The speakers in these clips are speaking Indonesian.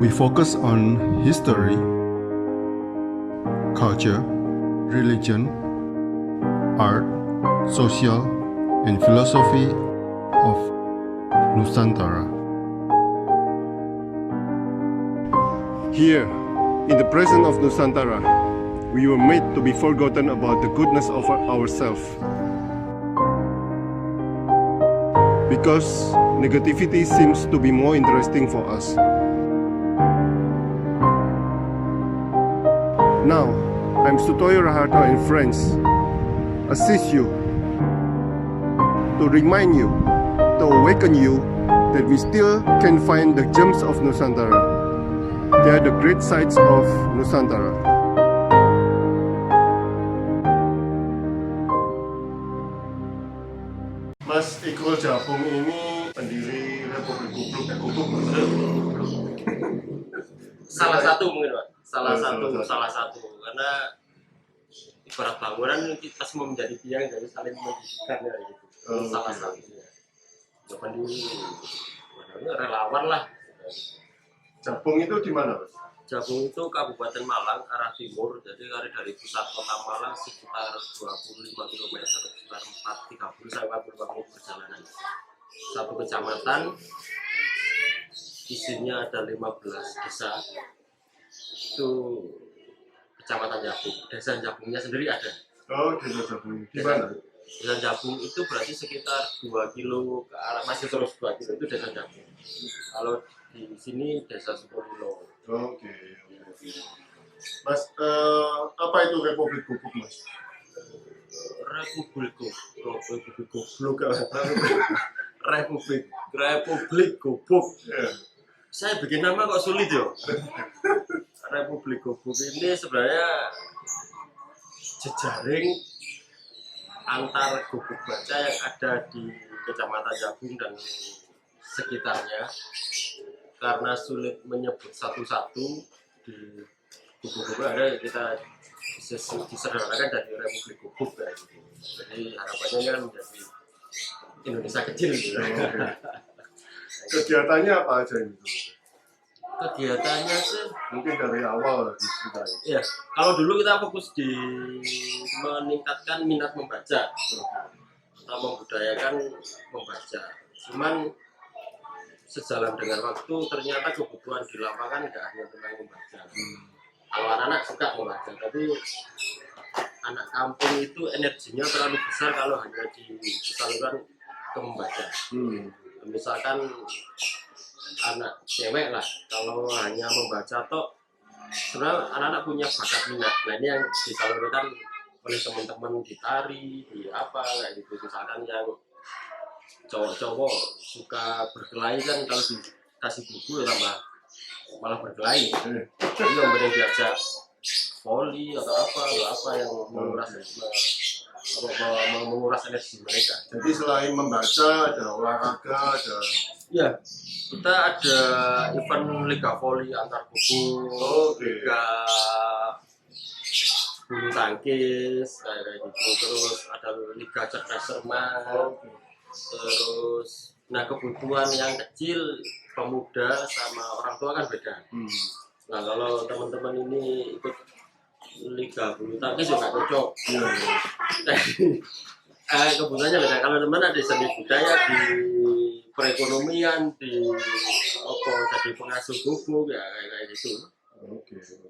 We focus on history, culture, religion, art, social, and philosophy of Nusantara. Here, in the presence of Nusantara, we were made to be forgotten about the goodness of ourselves. Because negativity seems to be more interesting for us. Now, I'm Sutoyo Raharto and friends assist you to remind you, to awaken you that we still can find the gems of Nusantara. They are the great sights of Nusantara. Mas Iqbal Japung ini pendiri Republik Kubluk. Salah satu mungkin Pak, salah satu karena ibarat bangunan kita semua menjadi tiang jadi saling mendidikan ya gitu. Salah satunya. Ya pendiri, relawan lah. Japung itu di mana, Mas? Japung itu Kabupaten Malang arah timur, jadi dari pusat kota Malang sekitar 25 km, sekitar 30 sampai 40 menit perjalanan. Satu kecamatan, isinya ada 15 desa. Itu kecamatan Japung. Desa Japungnya sendiri ada. Oh, desa Japung. Di mana? Desa Japung itu berarti sekitar 2 kilo ke arah, masih terus 2 kilo itu desa Japung. Kalau di sini desa Sukolilo. Oke. Mas, apa itu Republik Kubluk, Mas? Republik Gubuk. Yeah. Saya bikin nama kok sulit yo. Republik Gubuk ini sebenarnya jejaring antar gubuk baca yang ada di Kecamatan Japung dan sekitarnya. Karena sulit menyebut satu-satu di gubuk-gubuk ada, kita disederhanakan dari Republik Gubuk ya. Jadi harapannya kan menjadi Indonesia kecil gitu. Kegiatannya apa aja itu? Kegiatannya sih Mungkin dari awal diceritain. ya, kalau dulu kita fokus di meningkatkan minat membaca atau membudayakan membaca. Cuman sejalan dengan waktu ternyata kebutuhan di lapangan tidak hanya tentang membaca. Kalau anak-anak suka membaca, tapi anak kampung itu energinya terlalu besar kalau hanya disalurkan ke membaca. Misalkan anak cewek lah, kalau hanya membaca toh sebenarnya anak-anak punya bakat minat. Nah ini yang disalurkan oleh teman-teman di tari, di apa kayak gitu. Misalkan yang cowok-cowok suka berkelahi kan, kalau dikasih buku ya tambah malah berkelahi. Jadi yang benar diajak voli atau apa yang menguras energi mereka. Jadi selain membaca, ada olahraga, ada... Ya, kita ada event Liga Voli antar buku, Liga bulu tangkis kayak gitu, terus ada Liga cerdas cermat, terus nah kebutuhan yang kecil pemuda sama orang tua kan beda. Nah kalau teman-teman ini ikut Liga bulu tangkis juga cocok. Kebutuhannya beda. Kalau teman ada seni budaya di perekonomian, di jadi pengasuh gubuk ya kayak gitu.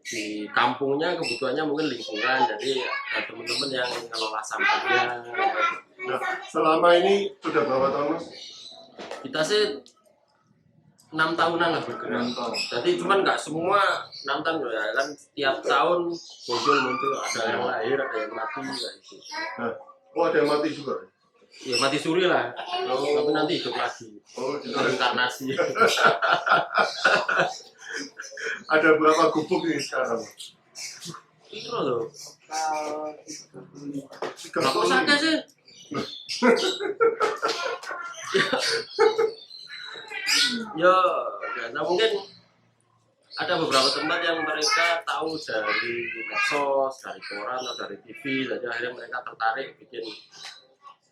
Di kampungnya kebutuhannya mungkin lingkungan, jadi ada teman-teman yang ngelola sampahnya. Nah, selama ini sudah berapa tahun, Mas? Kita sih 6 tahunan lah bergerak. 6 tahun. Jadi cuman nggak semua 6 tahun ya kan, tiap tahun muncul ada yang lahir, ada yang mati kayak gitu. Nah, ada yang mati juga? Ya mati suri lah, tapi nanti hidup lagi. Reinkarnasi. Ada berapa gubuk ini sekarang? Itu loh. Berapa Saja sih. Ya, karena mungkin ada beberapa tempat yang mereka tahu dari medsos, dari koran atau dari TV, jadi akhirnya mereka tertarik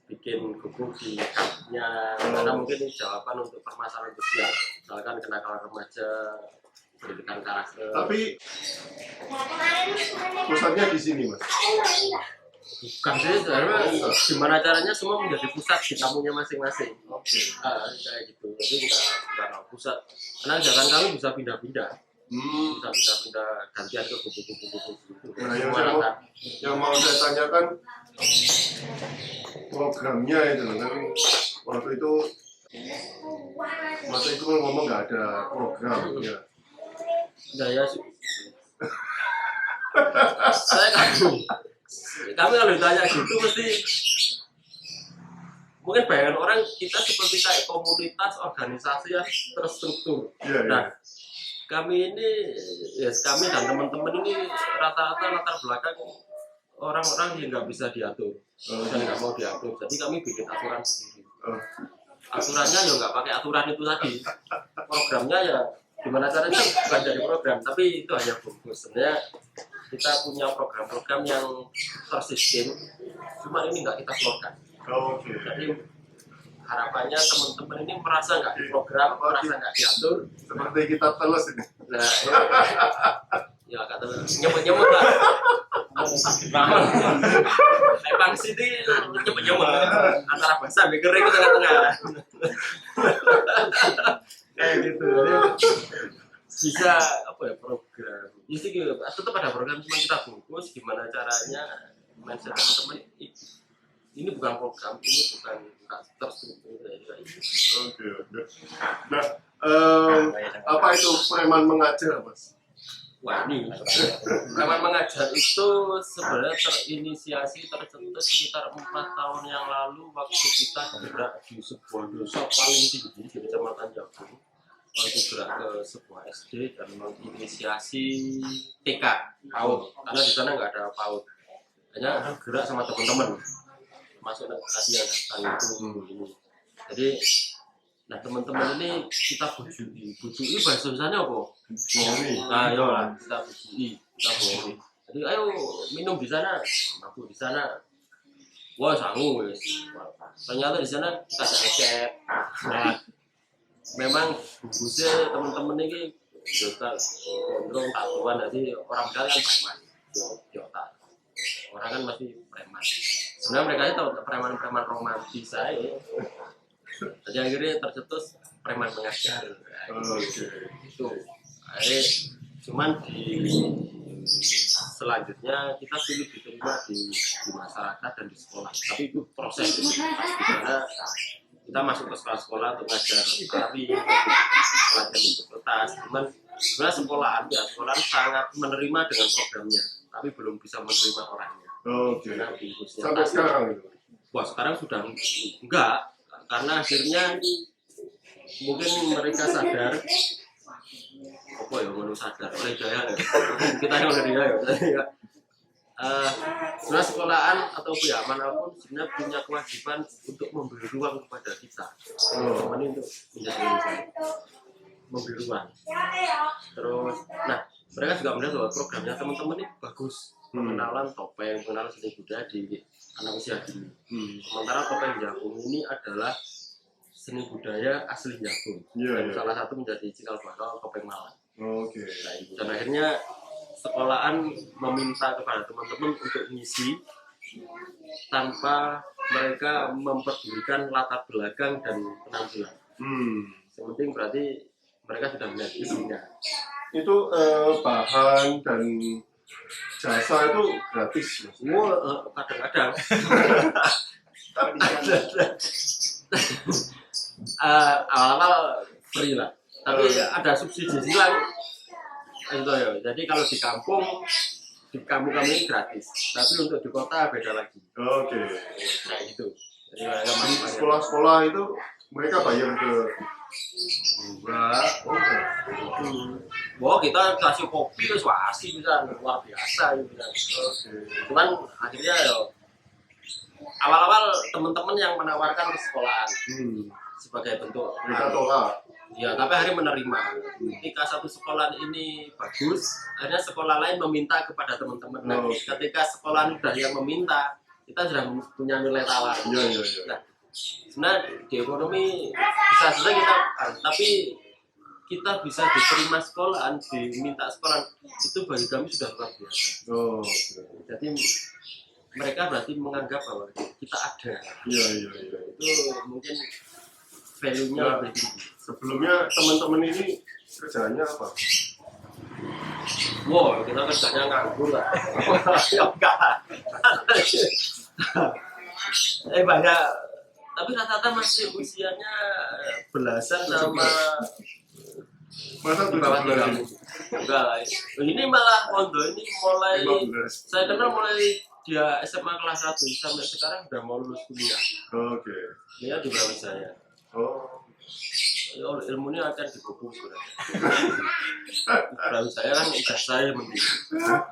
bikin gubuk di kampungnya, karena mungkin ini jawaban untuk permasalahan sosial, misalkan kenakalan remaja pendidikan karakter. Tapi pusatnya di sini mas. Bukan sih, sebenarnya gimana caranya semua menjadi pusat di kampungnya masing-masing. Kayak gitu. Jadi bukan pusat. Karena jangan kami bisa pindah-pindah. Bisa pindah-pindah gantian ke buku-buku. Nah, yang mau saya tanyakan programnya itu kan waktu itu ngomong nggak ada program ya. Nah ya, saya kami kalau ditanya gitu mesti mungkin bayangan orang kita seperti kayak komunitas organisasi yang terstruktur. Nah, kami ini, ya kami dan teman-teman ini rata-rata latar belakang orang-orang yang nggak bisa diatur dan nggak mau diatur. Jadi kami bikin aturan sendiri. Aturannya ya nggak pakai aturan itu tadi. Programnya ya gimana caranya bukan dari program, tapi itu hanya bungkus. Sebenarnya kita punya program-program yang tersistem, cuma ini nggak kita keluarkan. Jadi harapannya teman-teman ini merasa nggak diprogram, merasa nggak diatur. Seperti kita teles ini. Nah, ya kata nyebut-nyebut lah. Emang sini nyebut-nyebut antara bahasa mikir itu tengah-tengah. Kayak gitu. Bisa apa ya program? Jadi tetap ada program, cuma kita bungkus gimana caranya mindset teman-teman ini bukan program, ini bukan terstruktur. Oke. Nah, apa itu preman mengajar, Mas? Wah, ini preman mengajar itu sebenarnya terinisiasi tercetus sekitar 4 tahun yang lalu waktu kita gerak di sebuah desa paling tinggi di Kecamatan Jagung. Waktu gerak ke sebuah SD dan menginisiasi TK PAUD, karena di sana nggak ada PAUD, hanya gerak sama teman-teman. Masuk tadi yang datang itu ini. Jadi, nah teman-teman ini kita bujui bahasa Indonesianya apa? Nah, ayo lah kita bujui. Jadi ayo minum di sana, mabuk di sana. Wah sangu wes. Ternyata di sana kita cek. Nah, memang bungkusnya teman-teman ini juga gondrong tatuan, jadi orang bilang kan preman. Orang kan masih preman. Sebenarnya mereka itu preman-preman romantis saya. Jadi akhirnya tercetus preman mengajar. Itu. Akhirnya cuman di selanjutnya kita sulit diterima di masyarakat dan di sekolah. Tapi itu proses itu karena kita masuk ke sekolah-sekolah untuk ngajar tari, belajar untuk kertas. Cuman sebenarnya sekolahan sangat menerima dengan programnya, tapi belum bisa menerima orangnya. Sampai sekarang itu? Wah, sekarang sudah enggak, karena akhirnya mungkin mereka sadar apa ya, menurut sadar oleh daya ya. Kita yang oleh daya ya. Sebenarnya sekolahan atau pihak manapun sebenarnya punya kewajiban untuk memberi ruang kepada kita, teman-teman untuk menjadi lebih baik, memberi ruang. Terus, nah mereka juga melihat bahwa programnya teman-teman ini bagus. Pengenalan topeng, pengenalan seni budaya di anak usia dini. Sementara topeng Jagung ini adalah seni budaya asli Jagung. Dan salah satu menjadi cikal bakal topeng Malang. Nah, dan akhirnya sekolahan meminta kepada teman-teman untuk ngisi tanpa mereka memperdulikan latar belakang dan penampilan. Sementing berarti mereka sudah melihat isinya. Itu bahan dan jasa itu gratis, Mas? Kadang-kadang. Awal-awal free lah, tapi ada subsidi silang. Jadi kalau di kampung kami ini gratis, tapi untuk di kota beda lagi. Nah itu. Jadi sekolah-sekolah itu mereka bayar ke enggak. Wah, kita kasih kopi terus wasi bisa luar biasa gitu. Cuman akhirnya ya awal-awal teman-teman yang menawarkan ke sekolahan sebagai bentuk mereka tolak. Ya, tapi akhirnya menerima. Ketika satu sekolah ini bagus, akhirnya sekolah lain meminta kepada teman-teman. Nah, ketika sekolah sudah yang meminta, kita sudah punya nilai tawar. Nah, sebenarnya di ekonomi bisa saja kita, tapi kita bisa diterima sekolahan, diminta sekolahan, itu bagi kami sudah luar biasa. Oh, Jadi mereka berarti menganggap bahwa kita ada. iya. Itu mungkin value-nya Nah, lebih tinggi. sebelumnya teman-teman ini kerjanya apa? Wow, kita kerjanya nganggur lah. Ya enggak. Banyak. Tapi rata-rata masih usianya belasan sama Masa di bawah 17 ini? 30. Enggak lah. Ini malah Mondo ini mulai 15. saya kenal mulai dia SMA kelas 1 sampai sekarang udah mau lulus kuliah. Oke. Dia di Brawijaya. Oh, Ya, ilmunya akan dibubuk sebenarnya. Brawijaya kan ijazah yang penting.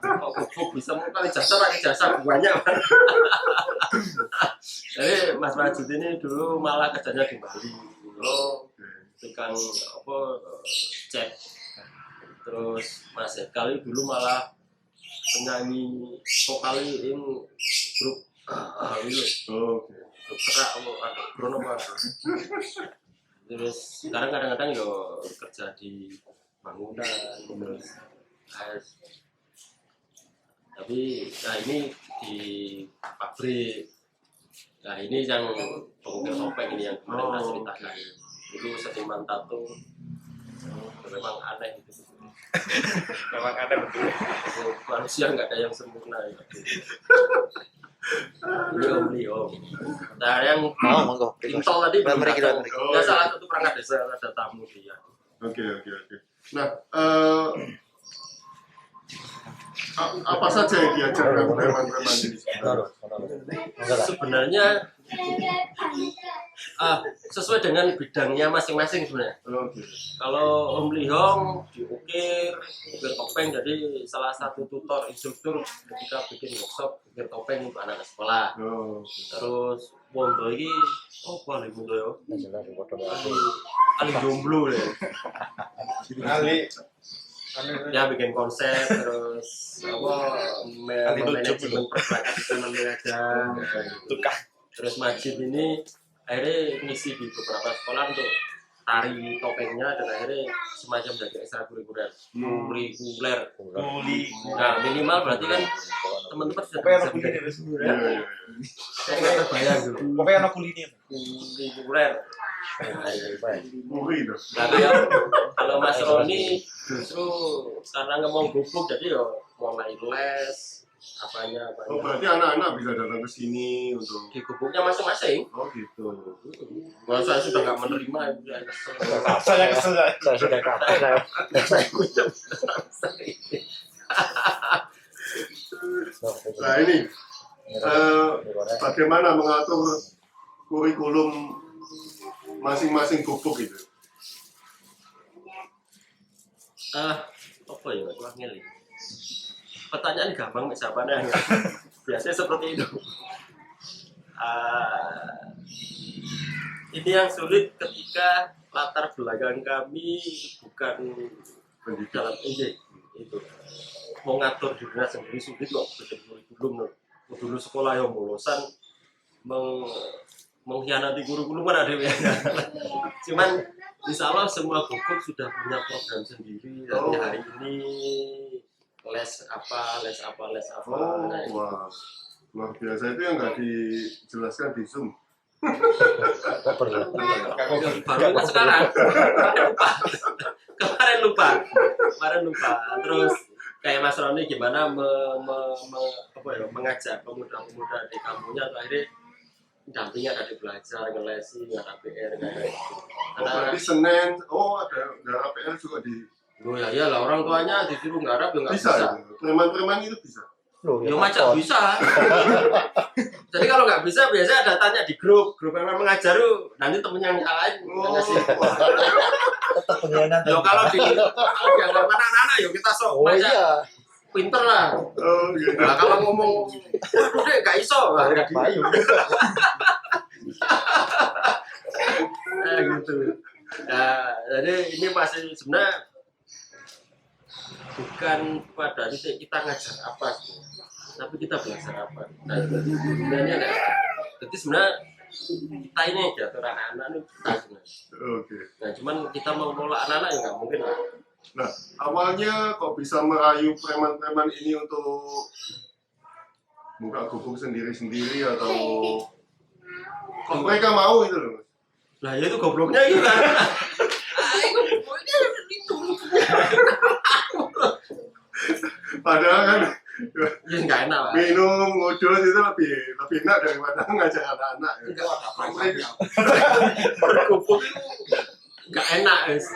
Kok bubuk bisa mau kali ijazah banyak. Jadi Mas Majid ini dulu malah kerjanya di Bali. Tukang apa chat. Terus Mas Ekal dulu malah penyanyi vokaling grup itu. oke. Grup kerak ada Bruno apa. Terus sekarang kadang-kadang yo kerja di bangunan terus tapi nah ini di pabrik. Nah ini yang pengukir topeng ini yang kemarin saya ceritakan. Itu seniman tato memang aneh itu. Memang aneh betul. Manusia nggak ada yang sempurna ya. Ini Om. Nah yang monggo. Intol tadi belum Mari datang. kita. Ya salah satu perangkat desa ada tamu dia. Oke. Nah, apa saja yang diajarkan preman-preman ini? Sebenarnya sesuai dengan bidangnya masing-masing sebenarnya. Oke. Kalau Om Lihong diukir topeng, jadi salah satu tutor instruktur ketika bikin workshop ukir topeng untuk anak sekolah. Oh, Terus Wondo ini, paling Wondo ya, paling jomblo ya. Ya bikin konsep terus manajemen pergerakan mengajar. Terus Majid ini akhirnya ngisi di beberapa sekolah untuk tari topengnya dan akhirnya semacam jadi ekstrakurikuler. Nah minimal berarti kan teman-teman sudah bisa menjadi saya nggak terbayang dulu. Pokoknya anak kuliner. Kurikuler. Muri dong. Nah kalau Mas Roni justru karena nggak mau gubuk jadi yo mulai les apanya. Oh, berarti anak-anak bisa datang ke sini untuk. Di gubuknya masing-masing. Oh, gitu. Kalau saya sudah nggak menerima itu saya kesel. Saya kesel. Saya sudah kapal. Saya udah Nah, ini bagaimana mengatur kurikulum masing-masing gubuk itu? Apa ya? Wah ngeli. Pertanyaan gampang, jawabannya biasanya seperti itu. Ini yang sulit ketika latar belakang kami bukan dalam ini itu mau ngatur dirinya sendiri sulit kok bikin kurikulum dulu sekolah yang lulusan mengkhianati kurikulum kan ada ya. Cuman insya Allah semua gubuk sudah punya program sendiri. Jadi hari ini les apa. Oh, wah. Luar biasa, itu yang nggak dijelaskan di Zoom. Baru kan sekarang. Kemarin lupa. Terus kayak Mas Roni gimana mengajak pemuda-pemuda di kampungnya atau akhirnya dampingnya dari belajar, ngelesi, nggak APR, nggak ada itu. Berarti Senin, ada APR juga di. Oh ya iyalah orang tuanya disuruh nggarap ya nggak bisa. Bisa. Preman-preman itu bisa. Ya macam bisa. Jadi kalau nggak bisa biasanya ada tanya di grup yang mengajar tuh nanti temennya yang lain ngasih. Yo kalau dianggap anak-anak yo kita sok aja. Pinter lah. Oh, gitu. Nah, kalau ngomong waduh deh nggak iso. Bayu. Gitu. Nah, jadi ini masih sebenarnya bukan pada titik kita ngajar apa sebenarnya, tapi kita belajar apa. Nah, sebenarnya jadi sebenarnya kita ini diatur anak-anak ini kita sebenarnya. Oke. Nah cuman kita mau nolak anak-anak ya nggak mungkin lah. Nah, awalnya kok bisa merayu preman-preman ini untuk buka gubuk sendiri-sendiri atau kok mereka mau itu loh? Nah ya itu gobloknya itu kan. Itu pokoknya itu. Padahal kan Ya nggak enak lah. minum ngudus itu lebih enak daripada ngajak anak-anak. Ya. Enggak ada apa-apa. Bergubuk itu nggak enak guys.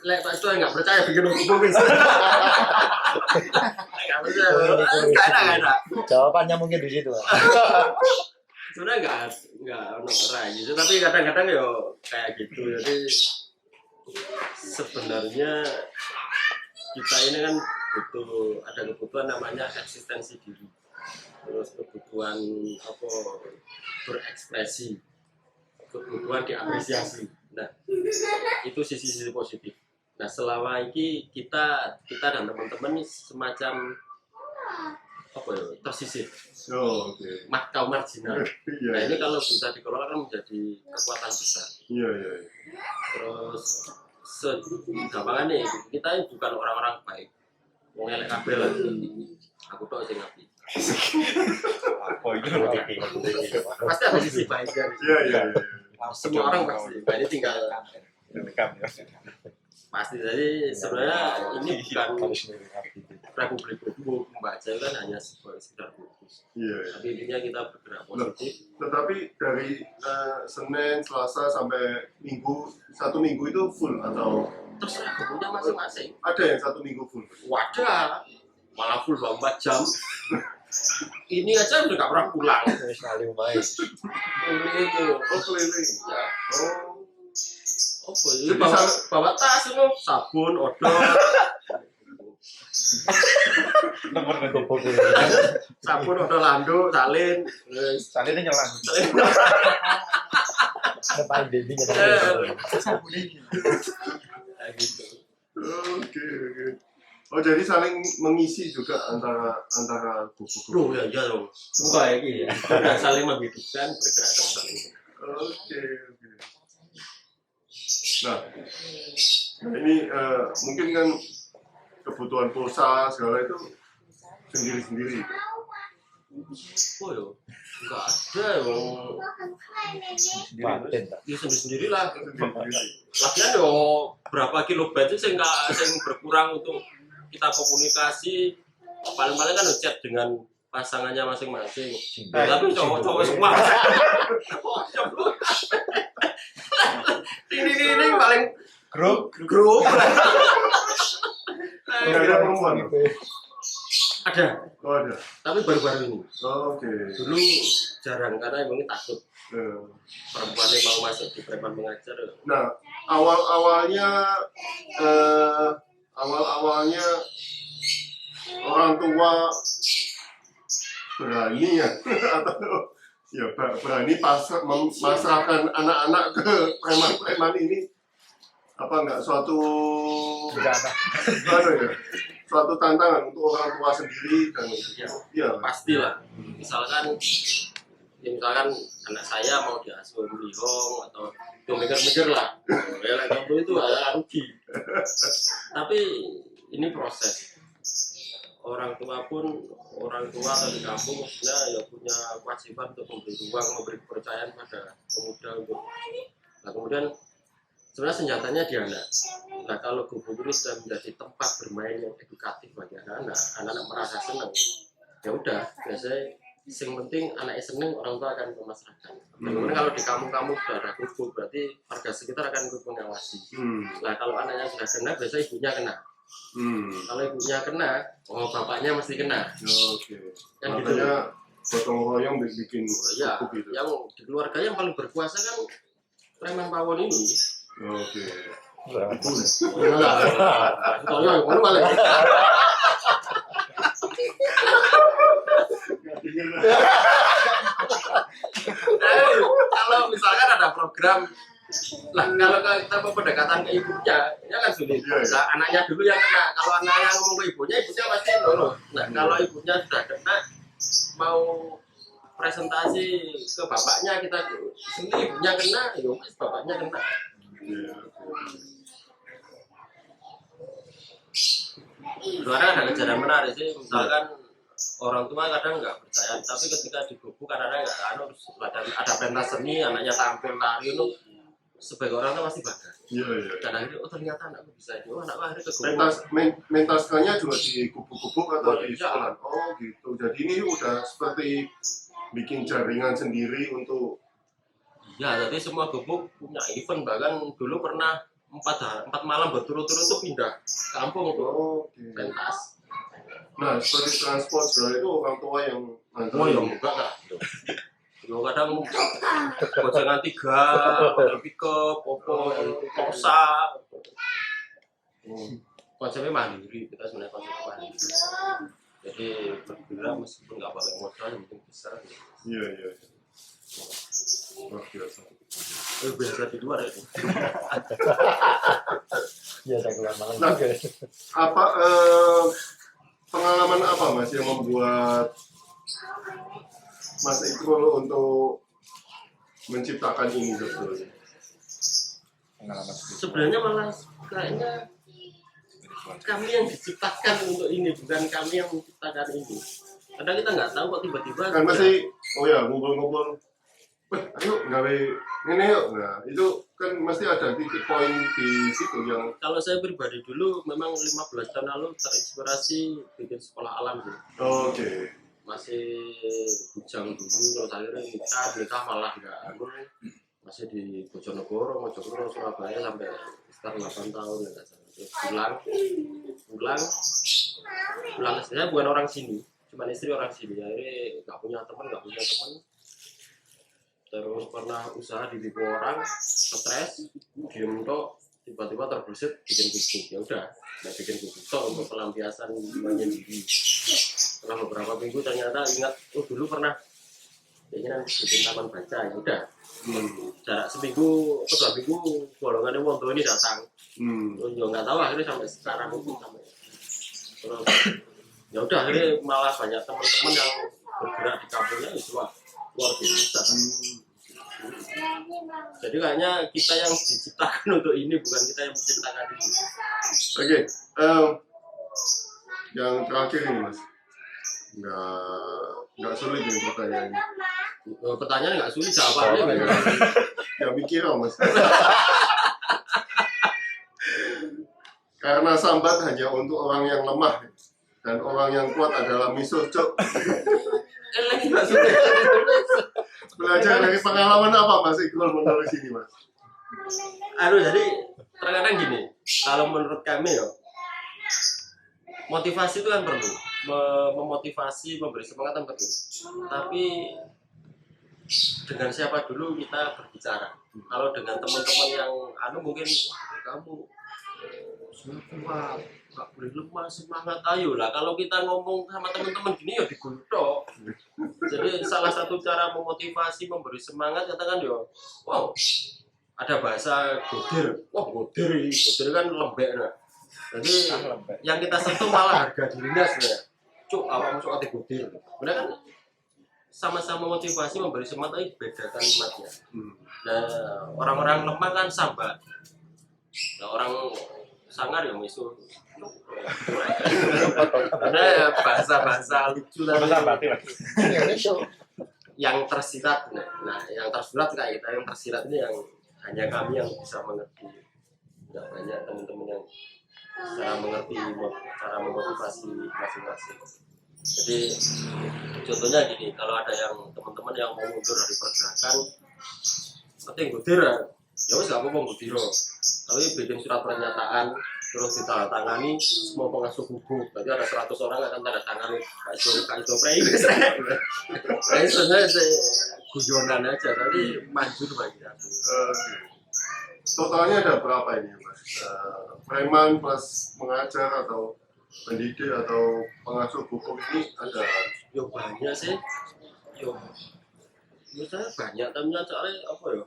Lek Pak Sto nggak percaya bikin gubuk guys. Nggak percaya. Nggak enak. Jawabannya mungkin di situ. Sebenarnya nggak orang gitu, tapi kadang-kadang yo kayak gitu. Jadi sebenarnya kita ini kan ada kebutuhan namanya eksistensi diri, terus kebutuhan apa berekspresi, kebutuhan diapresiasi. Nah itu sisi-sisi positif. Nah selama ini kita dan teman-teman semacam apa ya tersisih, Oh, oke. kaum marginal. Iya. Nah ini kalau bisa dikelola kan menjadi kekuatan besar. Iya, iya. Terus gampangnya nih kita ini bukan orang-orang baik. Wong elek kabeh lah. Aku tok sing apik. Apa itu? Pasti ada sisi baiknya. Iya, iya, iya. Semua orang pasti. Nah, ini tinggal pasti. Jadi sebenarnya ini bukan republik buku membaca kan hanya sekedar fokus. Iya, iya. Tapi intinya kita bergerak positif. Tetapi dari Senin, Selasa sampai Minggu, satu minggu itu full atau Terserah bukunya masing-masing. ada yang satu minggu full? Wadah, malah full 24 jam. Ini aja udah gak pernah pulang. Sekali main. Ini itu. Oh, keliling. Ya. Oh, Apa ini bawa tas itu sabun, odol, Nomor gubuk. sabun, odol, landuk, salin. Salinnya nyelang. Depan baby Kayak gitu. oke, oke. Oh, jadi saling mengisi juga antara buku-buku. Bro, ya iya dong. Bukan ya gini. Udah saling menghidupkan, bergerak dan saling. Oke, oke. Nah, ini mungkin kan kebutuhan pulsa segala itu sendiri-sendiri. Oh yo, enggak ada yang Paten tak? ya sendiri-sendiri lah. Sendiri-sendiri. Lagian yo berapa kilobyte sih yang berkurang untuk kita komunikasi. Paling-paling kan chat dengan pasangannya masing-masing. Tapi cowok-cowok semua. Ini paling Grup. Nggak ada perempuan. Ada, Oh, ada. tapi baru-baru ini. Oh, oke. Dulu jarang karena emang takut perempuan yang mau masuk di preman mengajar. Nah, awalnya orang tua berani ya atau ya berani memasrahkan anak-anak ke preman-preman ini apa enggak suatu suatu tantangan untuk orang tua sendiri dan ya Pastilah. Misalkan anak saya mau diasuh lihong atau mikir-mikir lah. Ya kamu itu rugi. Tapi ini proses. Orang tua atau di kampung sebenarnya ya punya kewajiban untuk memberi ruang, memberi kepercayaan pada pemuda untuk. Nah kemudian sebenarnya senjatanya di anak. Nah kalau gubuk ini sudah menjadi tempat bermain yang edukatif bagi anak-anak merasa senang. Ya udah, biasanya yang penting anaknya senang, orang tua akan memasrahkan. Kemudian kalau di kampung-kampung sudah ada gubuk, berarti warga sekitar akan ikut mengawasi. Nah kalau anaknya sudah kena, biasanya ibunya kena. Kalau ibunya kena, bapaknya mesti kena. Oke. Kan gitu. Makanya gotong royong bikin Ya, gubuk itu. yang di keluarga yang paling berkuasa kan preman pawon ini. Oke. Tolong, mana balik? Kalau misalkan ada program, lah kalau kita mau pendekatan ke ibunya, ya kan sulit. Nah, anaknya dulu yang kena. Kalau anaknya ngomong ke ibunya pasti nurut. Nah, kalau ibunya sudah kena, mau presentasi ke bapaknya, kita sini ibunya kena, ya wis bapaknya kena. Sebenarnya ada kejadian menarik sih, misalkan orang tua kadang nggak percaya, tapi ketika digubuk kadang-kadang nggak ada pentas seni, anaknya tampil tari itu sebagai orang tua pasti bangga. Iya. Dan akhirnya oh ternyata anakku bisa ini, oh anakku akhirnya kegubuk. Mentaskanya juga di gubuk-gubuk atau Oh, di iya. sekolah? Oh gitu. Jadi ini udah seperti bikin jaringan sendiri untuk Ya, jadi semua gubuk punya event, bahkan dulu pernah 4 malam berturut-turut tuh pindah kampung tuh oke. pentas. Nah, seperti transport segala itu orang tua yang Oh ya enggak lah. Yo kadang bojongan 3, mobil pickup, Oppo, Corsa. Konsepnya mandiri, kita sebenarnya konsepnya mandiri. Jadi bergerak meskipun nggak pakai modal yang penting besar. Iya. Luar biasa. Biasa di luar itu. Biasa keluar malam Nah. juga. Apa pengalaman apa Mas yang membuat Mas Iqbal untuk menciptakan ini sebetulnya? Pengalaman Sebenarnya malah kayaknya kami yang diciptakan untuk ini, bukan kami yang menciptakan ini. Kadang kita nggak tahu kok tiba-tiba. Kan masih ngumpul-ngumpul. Ayo gawe ini yuk. Nah, itu kan mesti ada titik poin di situ yang Kalau saya pribadi dulu memang 15 tahun lalu terinspirasi bikin sekolah alam sih. oke. Masih bujang dulu, terus akhirnya nikah malah nggak masih di Bojonegoro, Mojokerto, Surabaya sampai sekitar 8 tahun ya nggak salah. Terus pulang saya bukan orang sini, cuma istri orang sini. Akhirnya nggak punya teman. Terus pernah usaha ditipu orang, stres, diem tok, tiba-tiba terbesit bikin gubuk. Ya udah, nggak bikin gubuk tok untuk pelampiasan menyendiri. Setelah beberapa minggu ternyata ingat, oh dulu pernah keinginan bikin taman baca. Ya udah, jarak seminggu atau 2 minggu golongannya Wondo ini datang. Ya nggak tahu akhirnya sampai sekarang itu sampai terus. Ya udah akhirnya malah banyak teman-teman yang bergerak di kampungnya itu luar biasa. Jadi kayaknya kita yang diciptakan untuk ini, bukan kita yang menciptakan ini. Oke, yang terakhir ini Mas, nggak sulit ini pertanyaannya. Pertanyaan nggak sulit, jawabannya Ya mikir Mas. Karena sambat hanya untuk orang yang lemah dan orang yang kuat adalah miso cok. lagi nggak sulit. Belajar dari pengalaman apa Mas Iqbal menulis ini Mas? Jadi terkadang gini, kalau menurut kami ya, motivasi itu kan perlu, memotivasi, memberi semangat kan perlu. Tapi dengan siapa dulu kita berbicara. Kalau dengan teman-teman yang mungkin kamu kuat, nggak boleh lemah, semangat, ayo lah. Kalau kita ngomong sama teman-teman gini ya digulung. Jadi salah satu cara memotivasi, memberi semangat, katakan ya, wow, ada bahasa godir, wah godir kan lembek. Nah. Jadi yang kita sentuh malah harga dirinya sebenarnya. Cuk, awak masuk hati godir. Benar kan? Sama-sama motivasi, memberi semangat, tapi beda kalimatnya. Nah, orang-orang lemah kan sambat. Nah, orang sangar ya misu. Ada bahasa-bahasa lucu yang tersirat. Nah, yang tersirat kayak kita, yang tersirat ini yang hanya kami yang bisa mengerti. Tidak banyak teman-teman yang cara mengerti cara memotivasi masing-masing. Jadi contohnya gini, kalau ada yang teman-teman yang mau mundur dari pergerakan, penting gudir ya wes gak apa-apa gudir, tapi bikin surat pernyataan terus ditandatangani semua pengasuh gubuk. Berarti ada 100 orang akan tanda tangan Pak Ido Prei. Nah, sebenarnya guyonan aja, tapi manjur bagi aku. Totalnya ada berapa ini Mas? Preman plus mengajar atau pendidik atau pengasuh gubuk ini ada? Yo banyak sih. Yo saya banyak, tapi soalnya apa ya?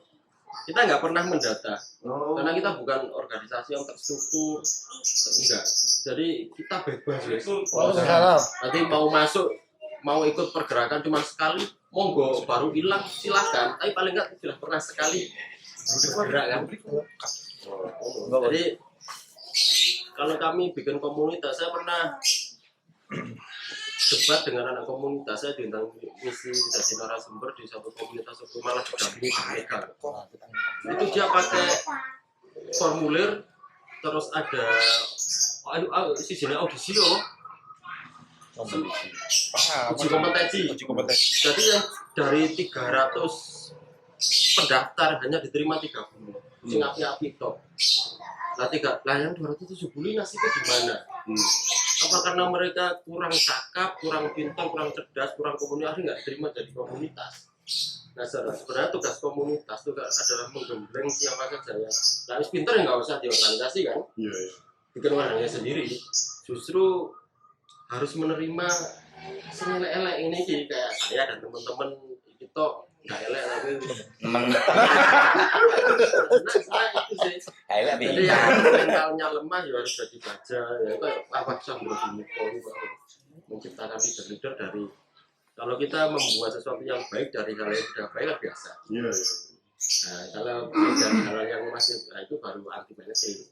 Kita nggak pernah mendata, karena kita bukan organisasi yang terstruktur, enggak. Jadi kita bebas ya. Nanti mau masuk, mau ikut pergerakan cuma sekali, monggo, baru hilang silakan, tapi paling nggak sudah pernah sekali bergerak kan. Jadi kalau kami bikin komunitas, saya pernah debat dengan anak komunitas, saya diundang misi jadi narasumber di satu komunitas itu malah didampingi mereka. Itu dia pakai formulir, terus ada sisinya audisi loh, uji kompetensi. Jadi yang dari 300 pendaftar hanya diterima 30, sing api-api toh. Lah yang 270 nasibnya gimana? Apa karena mereka kurang cakap, kurang pintar, kurang cerdas, kurang komunikasi, nggak diterima jadi komunitas? Nah sebenarnya tugas komunitas itu adalah menggembleng siapa saja ya. Nah pintar ya nggak usah diorganisasi kan? Iya. Bikin orangnya sendiri. Justru harus menerima senilai-elek ini kayak saya dan teman-teman kita nggak elek tapi itu sih. Jadi yang mentalnya lemah ya harus jadi baja ya itu apa sambil menciptakan leader dari kalau kita membuat sesuatu yang baik dari hal yang tidak baik kan biasa. Iya. Nah kalau dari hal yang masih itu baru anti mainstream.